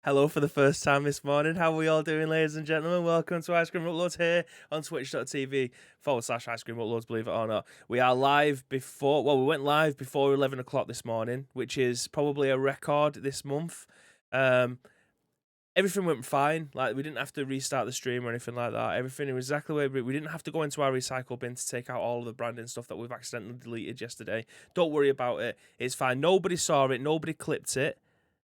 Hello for the first time this morning. How are we all doing, ladies and gentlemen? Welcome to Ice Cream Uploads here on twitch.tv/Ice Cream Uploads, believe it or not. We are live we went live before 11 o'clock this morning, which is probably a record this month. Everything went fine. Like, we didn't have to restart the stream or anything like that. Everything was exactly the way we didn't have to go into our recycle bin to take out all of the branding stuff that we've accidentally deleted yesterday. Don't worry about it. It's fine. Nobody saw it. Nobody clipped it,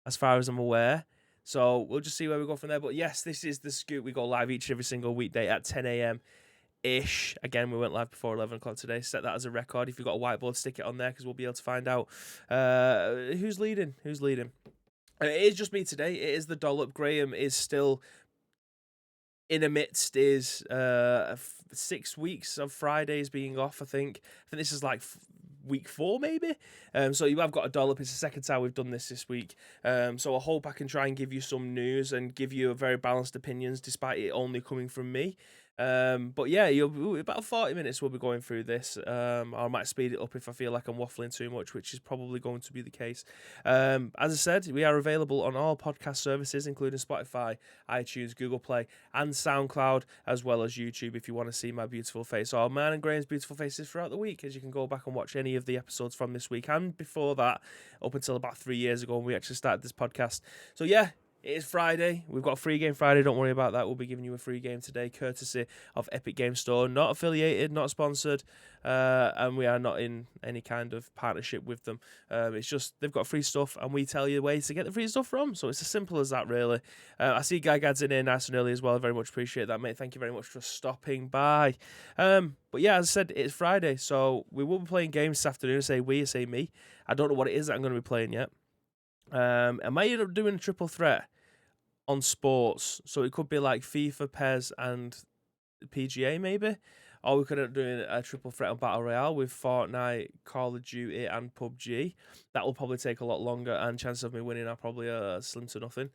as far as I'm aware. So we'll just see where we go from there. But yes, this is the scoop. We go live each and every single weekday at 10 a.m. ish. Again, we went live before 11 o'clock today. Set that as a record. If you've got a whiteboard, stick it on there because we'll be able to find out who's leading. It is just me today. It is the dollop. Graham is still in amidst his 6 weeks of Fridays being off, I think. This is like week 4 maybe. So you have got a dollop. It's the second time we've done this week. So I hope I can try and give you some news and give you a very balanced opinions despite it only coming from me. But yeah, about 40 minutes we'll be going through this. I might speed it up if I feel like I'm waffling too much, which is probably going to be the case. As I said, we are available on all podcast services, including Spotify, iTunes, Google Play, and SoundCloud, as well as YouTube if you want to see my beautiful face, or mine and Graham's beautiful faces throughout the week, as you can go back and watch any of the episodes from this week and before that, up until about 3 years ago when we actually started this podcast. So yeah, it is Friday. We've got a free game Friday. Don't worry about that. We'll be giving you a free game today, courtesy of Epic Game Store. Not affiliated, not sponsored, and we are not in any kind of partnership with them. It's just they've got free stuff, and we tell you ways to get the free stuff from. So it's as simple as that, really. I see Guy Gads in here nice and early as well. I very much appreciate that, mate. Thank you very much for stopping by. But yeah, as I said, it's Friday, so we will be playing games this afternoon. I say me. I don't know what it is that I'm going to be playing yet. I might end up doing a triple threat on sports, so it could be like FIFA, PES, and PGA maybe, or we could end up doing a triple threat on Battle Royale with Fortnite, Call of Duty, and PUBG. That will probably take a lot longer, and chances of me winning are probably slim to nothing.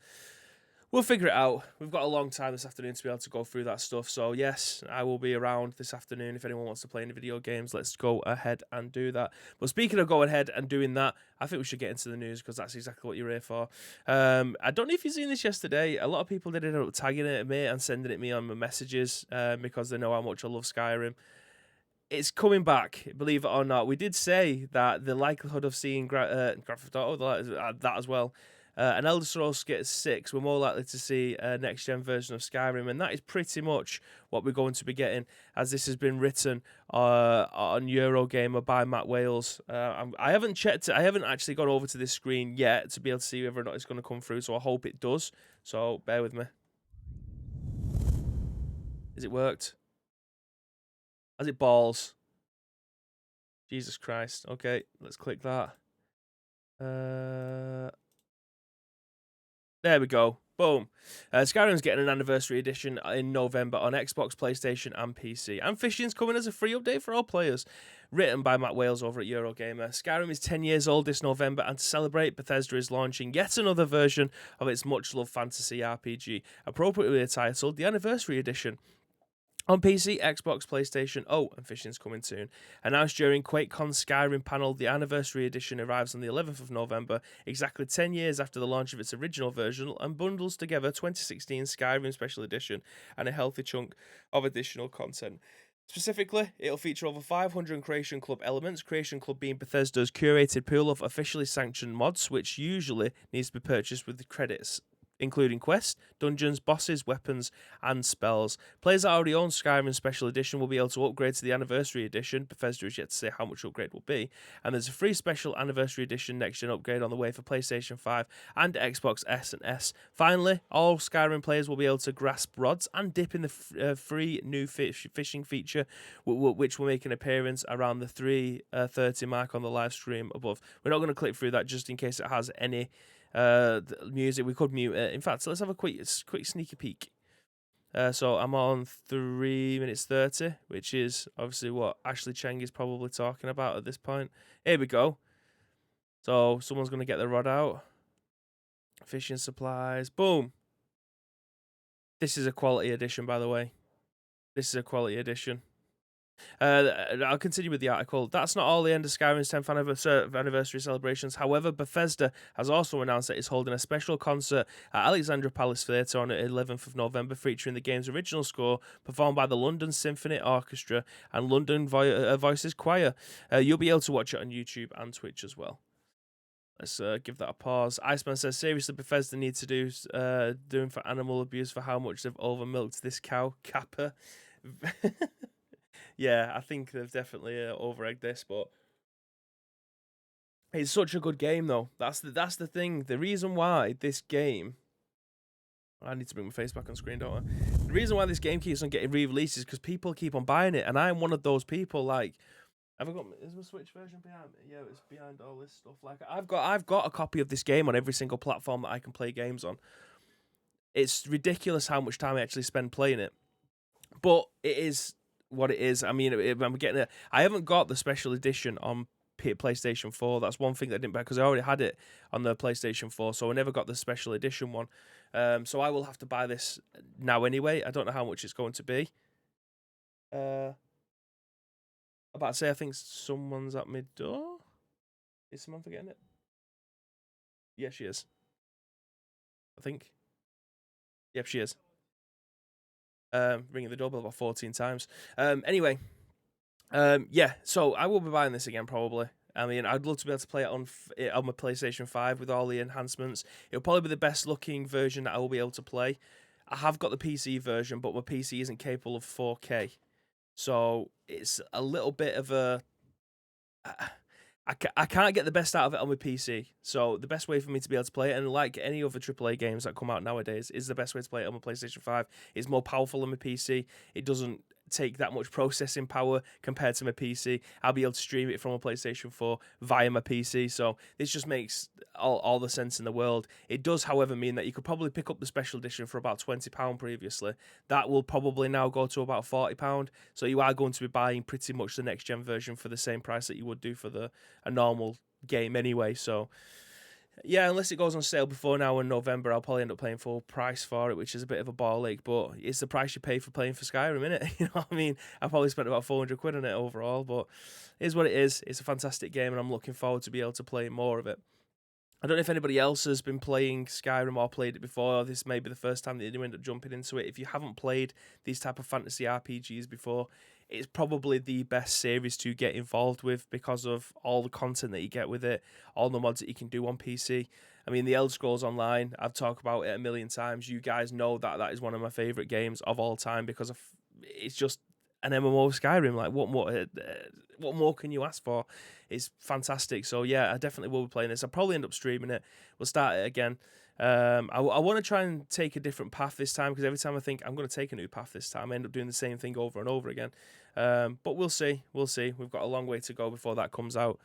We'll figure it out. We've got a long time this afternoon to be able to go through that stuff. So yes, I will be around this afternoon. If anyone wants to play any video games, let's go ahead and do that. But speaking of going ahead and doing that, I think we should get into the news because that's exactly what you're here for. I don't know if you've seen this yesterday. A lot of people did end up tagging it at me and sending it me on my messages because they know how much I love Skyrim. It's coming back, believe it or not. We did say that the likelihood of seeing Grand Theft Auto, that as well, an Elder Scrolls 6, we're more likely to see a next-gen version of Skyrim, and that is pretty much what we're going to be getting, as this has been written on Eurogamer by Matt Wales. I haven't checked it. I haven't actually got over to this screen yet to be able to see whether or not it's going to come through, so I hope it does. So bear with me. Has it worked? Has it balls? Jesus Christ. Okay, let's click that. There we go. Boom. Skyrim's getting an anniversary edition in November on Xbox, PlayStation, and PC. And Fishing's coming as a free update for all players. Written by Matt Wales over at Eurogamer. Skyrim is 10 years old this November, and to celebrate, Bethesda is launching yet another version of its much-loved fantasy RPG, appropriately titled the Anniversary Edition. On PC, Xbox, PlayStation, and Fishing's coming soon. Announced during QuakeCon's Skyrim panel, the Anniversary Edition arrives on the 11th of November, exactly 10 years after the launch of its original version, and bundles together 2016 Skyrim Special Edition and a healthy chunk of additional content. Specifically, it'll feature over 500 Creation Club elements, Creation Club being Bethesda's curated pool of officially sanctioned mods, which usually needs to be purchased with the credits, including quests, dungeons, bosses, weapons, and spells. Players that already own Skyrim Special Edition will be able to upgrade to the Anniversary Edition. Bethesda is yet to say how much upgrade will be. And there's a free Special Anniversary Edition next-gen upgrade on the way for PlayStation 5 and Xbox S and S. Finally, all Skyrim players will be able to grasp rods and dip in the free new fishing feature, which will make an appearance around the 3:30 mark on the live stream above. We're not going to click through that just in case it has any music. We could mute it. In fact, let's have a quick sneaky peek. So I'm on 3 minutes 30, which is obviously what Ashley Cheng is probably talking about at this point. Here we go. So someone's going to get the rod out. Fishing supplies. Boom. This is a quality edition, by the way. This is a quality edition. I'll continue with the article. That's not all the end of Skyrim's 10th anniversary celebrations. However, Bethesda has also announced that it's holding a special concert at Alexandra Palace Theatre on the 11th of November, featuring the game's original score performed by the London Symphony Orchestra and London Voices Choir. You'll be able to watch it on YouTube and Twitch as well. Let's give that a pause. Iceman says, seriously, Bethesda need to do doing for animal abuse for how much they've overmilked this cow. Kappa. Yeah, I think they've definitely over-egged this, but it's such a good game, though. That's the thing. The reason why this game... I need to bring my face back on screen, don't I? The reason why this game keeps on getting re-released is because people keep on buying it, and I'm one of those people, like... Is my Switch version behind me? Yeah, it's behind all this stuff. Like, I've got a copy of this game on every single platform that I can play games on. It's ridiculous how much time I actually spend playing it. But it is what it is. I mean, I'm getting it. I haven't got the special edition on PlayStation 4. That's one thing that I didn't buy because I already had it on the PlayStation 4, so I never got the special edition one. So I will have to buy this now anyway. I don't know how much it's going to be. About to say, I think someone's at my door. Is someone forgetting it? Yeah, she is. I think. Yep, she is. Ringing the doorbell about 14 times. Anyway, yeah. So I will be buying this again probably. I mean, I'd love to be able to play it on my PlayStation 5 with all the enhancements. It'll probably be the best looking version that I will be able to play. I have got the PC version, but my PC isn't capable of 4K. So it's a little bit of a... I can't get the best out of it on my PC. So the best way for me to be able to play it, and like any other AAA games that come out nowadays, is the best way to play it on my PlayStation 5. It's more powerful than my PC. It doesn't take that much processing power compared to my PC. I'll be able to stream it from a PlayStation 4 via my PC. So this just makes all the sense in the world. It does, however, mean that you could probably pick up the special edition for about £20 previously. That will probably now go to about £40. So you are going to be buying pretty much the next gen version for the same price that you would do for a normal game anyway. So yeah, unless it goes on sale before now in November, I'll probably end up paying full price for it, which is a bit of a ball ache, but it's the price you pay for playing for Skyrim, innit? You know what I mean? I probably spent about 400 quid on it overall, but it is what it is. It's a fantastic game, and I'm looking forward to be able to play more of it. I don't know if anybody else has been playing Skyrim or played it before. Or this may be the first time that you end up jumping into it. If you haven't played these type of fantasy RPGs before, it's probably the best series to get involved with because of all the content that you get with it, all the mods that you can do on PC. I mean, the Elder Scrolls Online, I've talked about it a million times. You guys know that is one of my favourite games of all time because it's just an MMO Skyrim. Like, what more can you ask for? It's fantastic. So yeah, I definitely will be playing this. I'll probably end up streaming it. We'll start it again. I want to try and take a different path this time because every time I think I'm going to take a new path this time, I end up doing the same thing over and over again. But we'll see. We've got a long way to go before that comes out.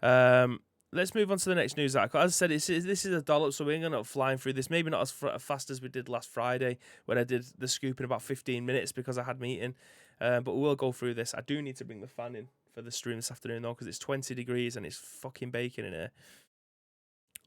Let's move on to the next news article. As I said, this is a dollop, so we're going to flying through this. Maybe not as fast as we did last Friday when I did the scoop in about 15 minutes because I had meeting. But we will go through this. I do need to bring the fan in for the stream this afternoon, though, because it's 20 degrees and it's fucking baking in here.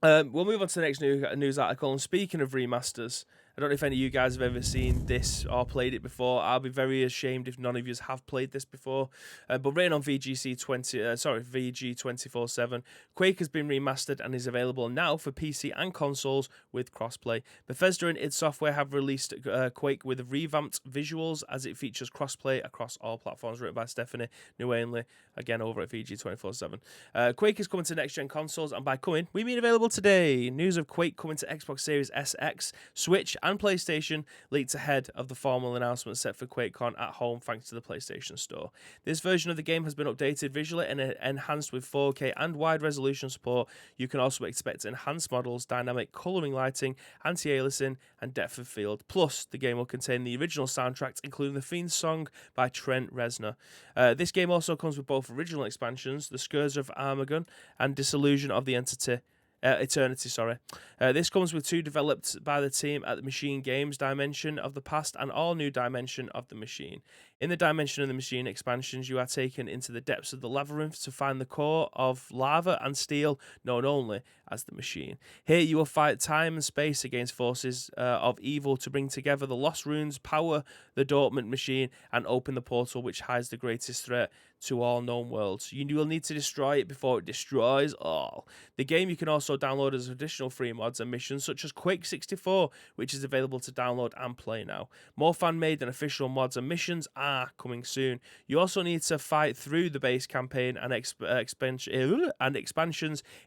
We'll move on to the next news article. And speaking of remasters, I don't know if any of you guys have ever seen this or played it before. I'll be very ashamed if none of you have played this before. But rating on VG247, Quake has been remastered and is available now for PC and consoles with crossplay. Bethesda and id Software have released Quake with revamped visuals as it features crossplay across all platforms. Written by Stephany, Nunneley, again over at VG247. Quake is coming to next-gen consoles, and by coming, we mean available today. News of Quake coming to Xbox Series SX, Switch, and PlayStation leaked ahead of the formal announcement set for QuakeCon at home thanks to the PlayStation Store. This version of the game has been updated visually and enhanced with 4K and wide resolution support. You can also expect enhanced models, dynamic colouring lighting, anti-aliasing, and depth of field. Plus, the game will contain the original soundtracks, including the theme song by Trent Reznor. This game also comes with both original expansions, The Scourge of Armageddon and Disillusion of the Entity. Eternity, sorry. This comes with 2 developed by the team at the Machine Games Dimension of the Past and all new Dimension of the Machine. In the Dimension of the Machine expansions, you are taken into the depths of the labyrinth to find the core of lava and steel, known only as the Machine. Here you will fight time and space against forces of evil to bring together the Lost Runes, power the Dortmund Machine, and open the portal which hides the greatest threat to all known worlds. You will need to destroy it before it destroys all. The game you can also download as additional free mods and missions such as Quake 64, which is available to download and play now. More fan-made and official mods and missions are coming soon. You also need to fight through the base campaign and expansions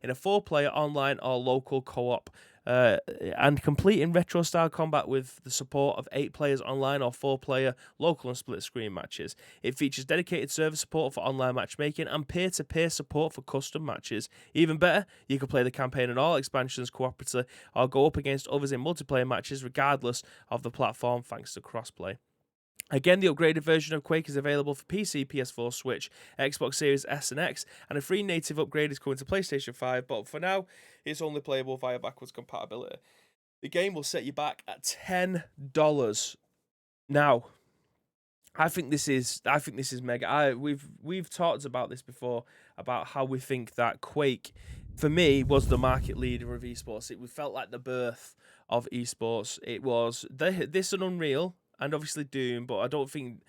in a 4-player online or local co-op. And completing retro style combat with the support of 8 players online or 4-player local and split screen matches. It features dedicated server support for online matchmaking and peer-to-peer support for custom matches. Even better, you can play the campaign and all expansions cooperatively or go up against others in multiplayer matches regardless of the platform thanks to crossplay. Again, the upgraded version of Quake is available for PC, PS4, Switch, Xbox Series S and X, and a free native upgrade is coming to PlayStation 5, but for now, it's only playable via backwards compatibility. The game will set you back at $10. Now, I think this is mega. We've talked about this before, about how we think that Quake, for me, was the market leader of esports. It felt like the birth of esports. It was this and Unreal, and obviously Doom, but I don't think...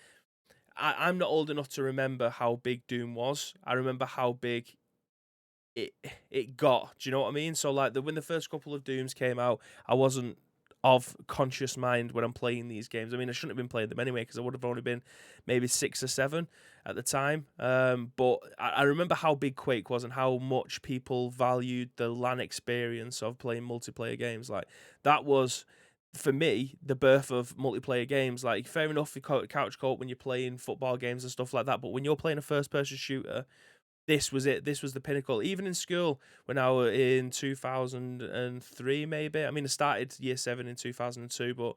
I'm not old enough to remember how big Doom was. I remember how big it got. Do you know what I mean? So like when the first couple of Dooms came out, I wasn't of conscious mind when I'm playing these games. I mean, I shouldn't have been playing them anyway because I would have only been maybe 6 or 7 at the time. But I remember how big Quake was and how much people valued the LAN experience of playing multiplayer games. Like that was, for me, the birth of multiplayer games. Like, fair enough, you couch co-op when you're playing football games and stuff like that, but when you're playing a first-person shooter, this was it. This was the pinnacle. Even in school, when I was in 2003, maybe. I mean, I started year 7 in 2002, but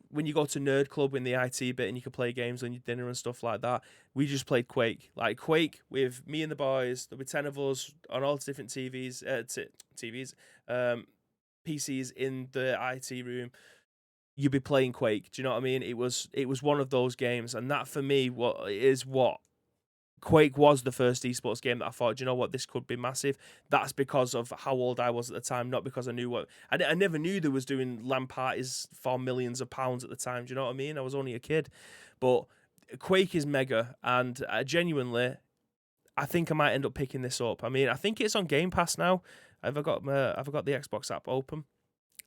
when you go to Nerd Club in the IT bit and you can play games on your dinner and stuff like that, we just played Quake. Like, Quake with me and the boys. There were 10 of us on all different PCs in the IT room. You'd be playing Quake. Do you know what I mean? It was one of those games, and that for me what Quake was the first esports game that I thought, do you know what, this could be massive. That's because of how old I was at the time, not because I knew what... I never knew there was doing LAN parties for millions of pounds at the time, do you know what I mean? I was only a kid. But Quake is mega, and genuinely, I think I might end up picking this up. I mean, I think it's on Game Pass now. Have I got the Xbox app open?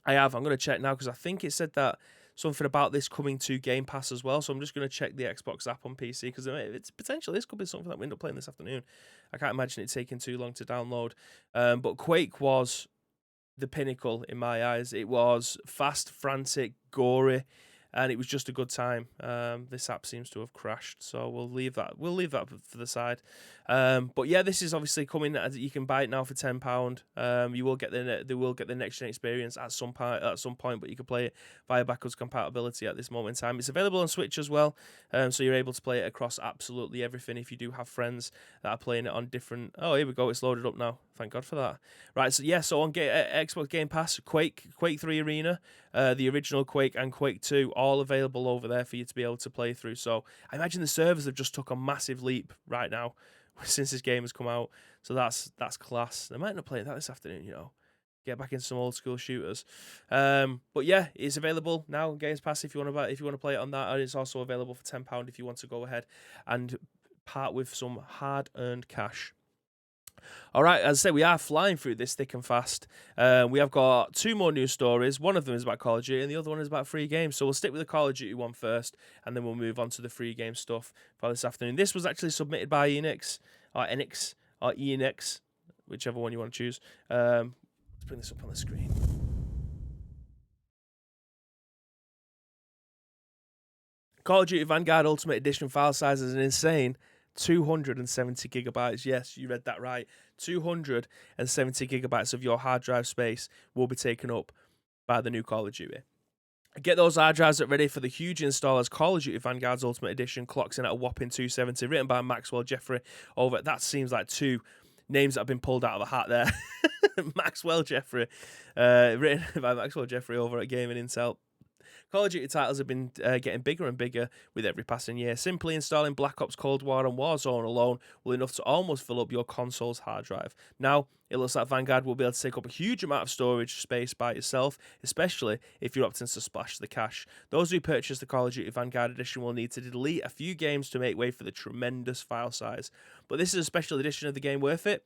I have. I'm going to check now because I think it said that something about this coming to Game Pass as well. So I'm just going to check the Xbox app on PC because it's potentially this could be something that we end up playing this afternoon. I can't imagine it taking too long to download. But Quake was the pinnacle in my eyes. It was fast, frantic, gory, and it was just a good time. This app seems to have crashed, so we'll leave that for the side. But yeah, this is obviously coming. You can buy it now for £10. You will get the next gen experience at some point, but you can play it via backwards compatibility at this moment in time. It's available on Switch as well, so you're able to play it across absolutely everything. If you do have friends that are playing it on different... Oh, here we go. It's loaded up now. Thank God for that. Right, so yeah, so on Xbox Game Pass, Quake 3 Arena, the original Quake, and Quake 2, all available over there for you to be able to play through. So I imagine the servers have just took a massive leap right now since this game has come out. So that's class. They might not play that this afternoon, you know. Get back into some old school shooters. But yeah, it's available now on Games Pass if you want to play it on that, and it's also available for £10 if you want to go ahead and part with some hard-earned cash. All right, as I say, we are flying through this thick and fast. We have got 2 more news stories. One of them is about Call of Duty, and the other one is about free games. So we'll stick with the Call of Duty one first, and then we'll move on to the free game stuff for this afternoon. This was actually submitted by Enix, whichever one you want to choose. Let's bring this up on the screen. Call of Duty Vanguard Ultimate Edition file size is an insane 270 gigabytes. Yes, you read that right. 270 gigabytes of your hard drive space will be taken up by the new Call of Duty. Get those hard drives ready for the huge install as Call of Duty Vanguard's Ultimate Edition clocks in at a whopping 270, written by Maxwell, Jeffery. That seems like two names that have been pulled out of a hat there. Maxwell Jeffery, written by Maxwell Jeffery over at Gaming Intel. Call of Duty titles have been getting bigger and bigger with every passing year. Simply installing Black Ops Cold War and Warzone alone will enough to almost fill up your console's hard drive. Now, it looks like Vanguard will be able to take up a huge amount of storage space by itself, especially if you're opting to splash the cash. Those who purchase the Call of Duty Vanguard edition will need to delete a few games to make way for the tremendous file size. But this is a special edition of the game worth it.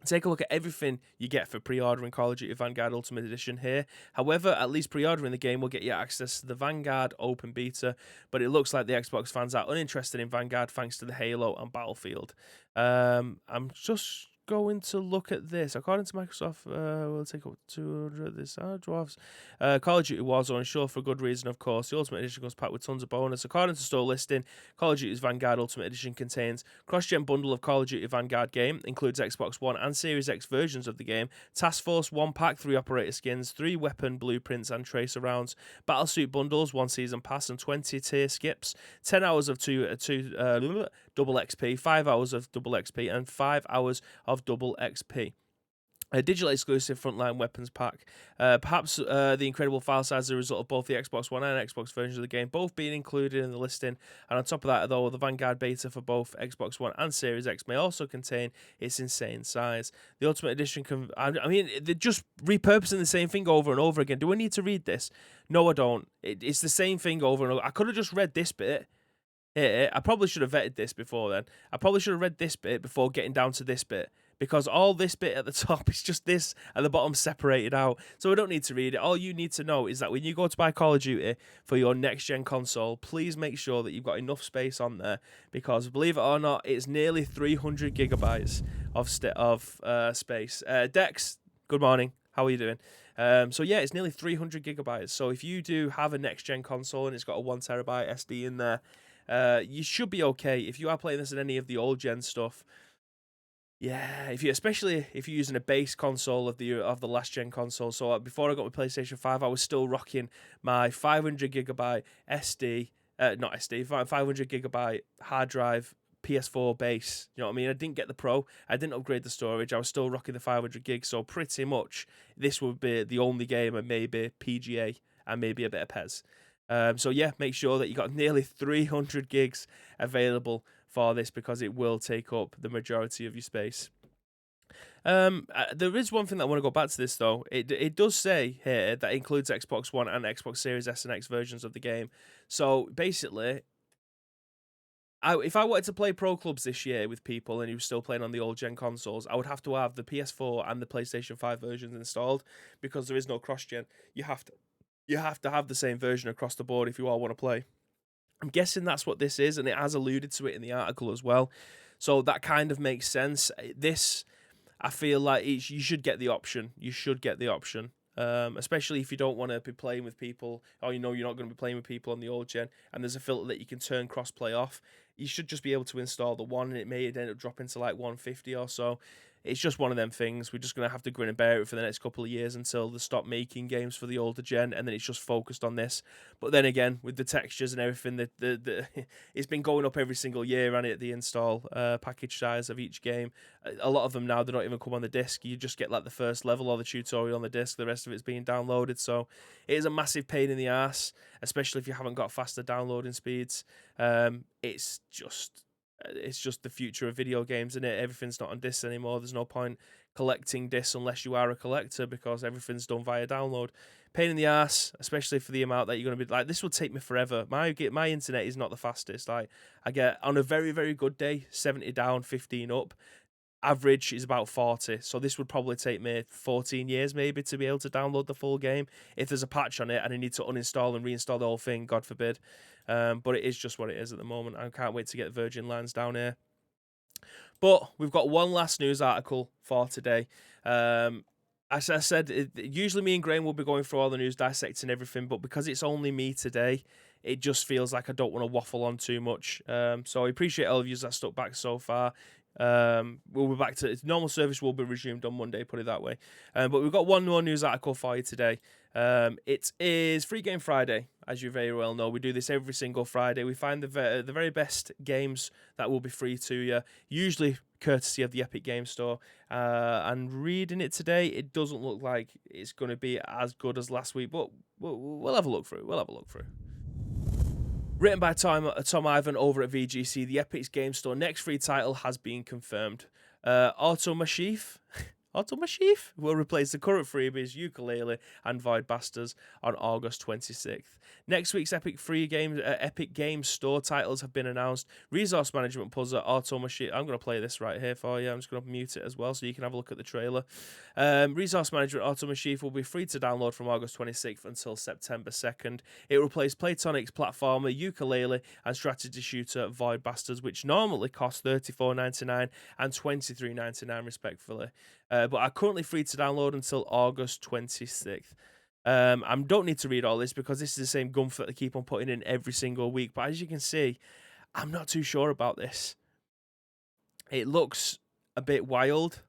Take a look at everything you get for pre-ordering Call of Duty Vanguard Ultimate Edition here. However, at least pre-ordering the game will get you access to the Vanguard Open Beta, but it looks like the Xbox fans are uninterested in Vanguard thanks to the Halo and Battlefield. I'm just going to look at this. According to Microsoft, we'll take up 200 this dwarfs. Call of Duty Warzone, sure, for good reason, of course. The Ultimate Edition comes packed with tons of bonus. According to store listing, Call of Duty's Vanguard Ultimate Edition contains cross-gen bundle of Call of Duty Vanguard game, includes Xbox One and Series X versions of the game, Task Force 1 pack, 3 operator skins, 3 weapon blueprints and tracer rounds, Battlesuit bundles, 1 season pass and 20 tier skips, 10 hours of double XP, 5 hours of double XP, and 5 hours of double XP. A digital exclusive frontline weapons pack. Perhaps the incredible file size is a result of both the Xbox One and Xbox versions of the game both being included in the listing. And on top of that, though, the Vanguard beta for both Xbox One and Series X may also contain its insane size. The Ultimate Edition I mean, they're just repurposing the same thing over and over again. Do I need to read this? No, I don't. It's the same thing over and over. I could have just read this bit. I probably should have vetted this before then. I probably should have read this bit before getting down to this bit, because all this bit at the top is just this at the bottom separated out. So I don't need to read it. All you need to know is that when you go to buy Call of Duty for your next-gen console, please make sure that you've got enough space on there, because believe it or not, it's nearly 300 gigabytes of space. Dex, good morning. How are you doing? So yeah, it's nearly 300 gigabytes. So if you do have a next-gen console and it's got a 1 terabyte SD in there, you should be okay. If you are playing this in any of the old gen stuff, yeah, especially if you're using a base console of the last gen console. So before I got my PlayStation 5, I was still rocking my 500 gigabyte SD, not SD, 500 gigabyte hard drive PS4 base. You know what I mean? I didn't get the Pro. I didn't upgrade the storage. I was still rocking the 500 gigs. So pretty much this would be the only game, and maybe PGA and maybe a bit of PES. So yeah, make sure that you got nearly 300 gigs available for this, because it will take up the majority of your space. There is one thing that I want to go back to this though. It does say here that it includes Xbox One and Xbox Series S and X versions of the game. So basically, if I wanted to play Pro Clubs this year with people and you were still playing on the old gen consoles, I would have to have the PS4 and the PlayStation 5 versions installed, because there is no cross-gen. You have to have the same version across the board if you all want to play. I'm guessing that's what this is, and it has alluded to it in the article as well. So that kind of makes sense. This, I feel like you should get the option. You should get the option. Especially if you don't want to be playing with people, or you know you're not going to be playing with people on the old gen, and there's a filter that you can turn cross-play off. You should just be able to install the one, and it may end up dropping to like 150 or so. It's just one of them things. We're just going to have to grin and bear it for the next couple of years until they stop making games for the older gen, and then it's just focused on this. But then again, with the textures and everything, it's been going up every single year, and the install package size of each game. A lot of them now, they don't even come on the disc. You just get like the first level or the tutorial on the disc. The rest of it's being downloaded. So it is a massive pain in the ass, especially if you haven't got faster downloading speeds. It's just the future of video games, isn't it? Everything's not on discs anymore. There's no point collecting discs unless you are a collector, because everything's done via download. Pain in the ass, especially for the amount that you're going to be like, this will take me forever. My internet is not the fastest. Like, I get, on a very, very good day, 70 down, 15 up. Average is about 40, so this would probably take me 14 years maybe to be able to download the full game. If there's a patch on it and I need to uninstall and reinstall the whole thing, God forbid. But it is just what it is at the moment. I can't wait to get Virgin Lines down here. But we've got one last news article for today. As I said, usually me and Graham will be going through all the news, dissecting everything, but because it's only me today, it just feels like I don't want to waffle on too much. So I appreciate all of you that stuck back so far. We'll be back to normal service will be resumed on Monday, put it that way. But we've got one more news article for you today. It is Free Game Friday, as you very well know. We do this every single Friday. We find the very best games that will be free to you, usually courtesy of the Epic Game Store. And reading it today, it doesn't look like it's going to be as good as last week, but we'll have a look through. Written by Tom Ivan over at VGC, the Epic's Game Store next free title has been confirmed. Automachif will replace the current freebies Yooka-Laylee and Void Bastards on August 26th. Next week's Epic Game Store titles have been announced. Resource Management Puzzle, Automachif. I'm going to play this right here for you. I'm just going to mute it as well so you can have a look at the trailer. Resource Management Automachif will be free to download from August 26th until September 2nd. It will replace Playtonic's platformer, Yooka-Laylee, and strategy shooter Void Bastards, which normally cost $34.99 and $23.99 respectively. But are currently free to download until August 26th. I don't need to read all this because this is the same gumph that they keep on putting in every single week. But as you can see, I'm not too sure about this. It looks a bit wild.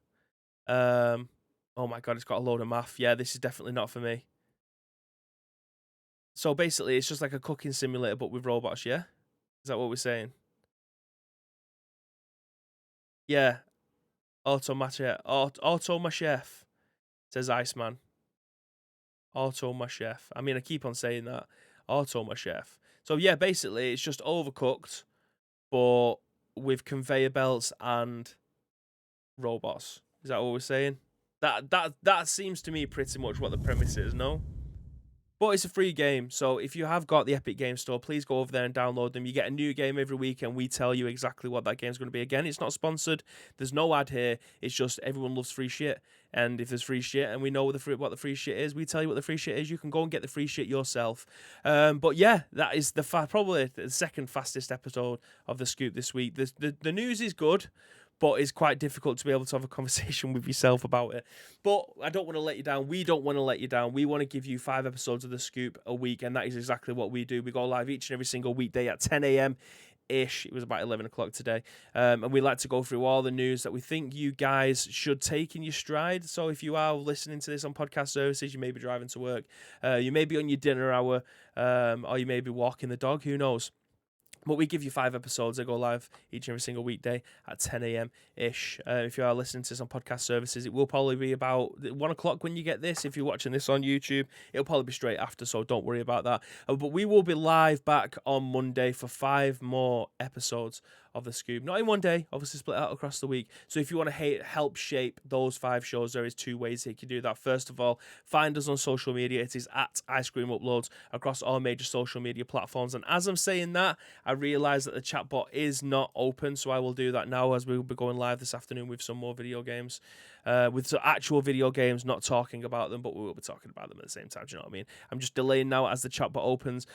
Oh my god, it's got a load of math. Yeah, this is definitely not for me. So basically, it's just like a cooking simulator, but with robots, yeah? Is that what we're saying? Yeah. Automachef, says Iceman. Automachef. I mean, I keep on saying that. Automachef. So yeah, basically, it's just Overcooked, but with conveyor belts and robots. Is that what we're saying? That seems to me pretty much what the premise is, no? But it's a free game, so if you have got the Epic Game Store, please go over there and download them. You get a new game every week, and we tell you exactly what that game's going to be. Again, it's not sponsored. There's no ad here. It's just everyone loves free shit. And if there's free shit, and we know what the free shit is, we tell you what the free shit is. You can go and get the free shit yourself. But yeah, that is probably the second fastest episode of The Scoop this week. The news is good, but it's quite difficult to be able to have a conversation with yourself about it. But I don't want to let you down. We don't want to let you down. We want to give you 5 episodes of The Scoop a week, and that is exactly what we do. We go live each and every single weekday at 10 a.m.-ish. It was about 11 o'clock today. And we like to go through all the news that we think you guys should take in your stride. So if you are listening to this on podcast services, you may be driving to work, you may be on your dinner hour, or you may be walking the dog, who knows. But we give you 5 episodes that go live each and every single weekday at 10 a.m.-ish. If you are listening to this on podcast services, it will probably be about 1 o'clock when you get this. If you're watching this on YouTube, it'll probably be straight after, so don't worry about that. But we will be live back on Monday for 5 more episodes of The Scoop. Not in one day, obviously split out across the week. So if you want to help shape those 5 shows, there is 2 ways that you can do that. First of all, find us on social media. It is at Ice Cream Uploads across all major social media platforms. And as I'm saying that, I realise that the chatbot is not open, so I will do that now as we will be going live this afternoon with some more video games. With some actual video games, not talking about them, but we will be talking about them at the same time. Do you know what I mean? I'm just delaying now as the chatbot opens.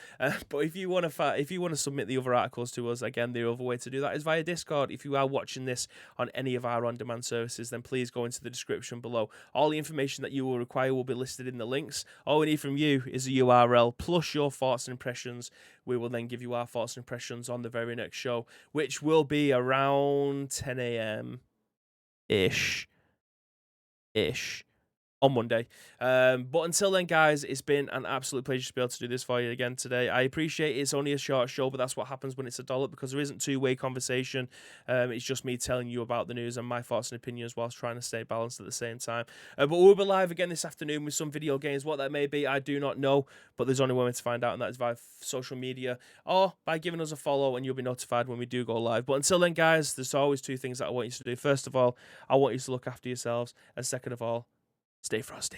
But if you want to submit the other articles to us, again, the other way to do that is via Discord. If you are watching this on any of our on-demand services, then please go into the description below. All the information that you will require will be listed in the links. All we need from you is a URL plus your thoughts and impressions. We will then give you our thoughts and impressions on the very next show, which will be around 10 a.m.-ish on Monday. But until then, guys, it's been an absolute pleasure to be able to do this for you again today. I appreciate it's only a short show, but that's what happens when it's a dollop, because there isn't two-way conversation. It's just me telling you about the news and my thoughts and opinions whilst trying to stay balanced at the same time. But we'll be live again this afternoon with some video games. What that may be, I do not know, but there's only one way to find out, and that is via social media or by giving us a follow, and you'll be notified when we do go live. But until then, guys, there's always 2 things that I want you to do. First of all, I want you to look after yourselves, and second of all, stay frosty.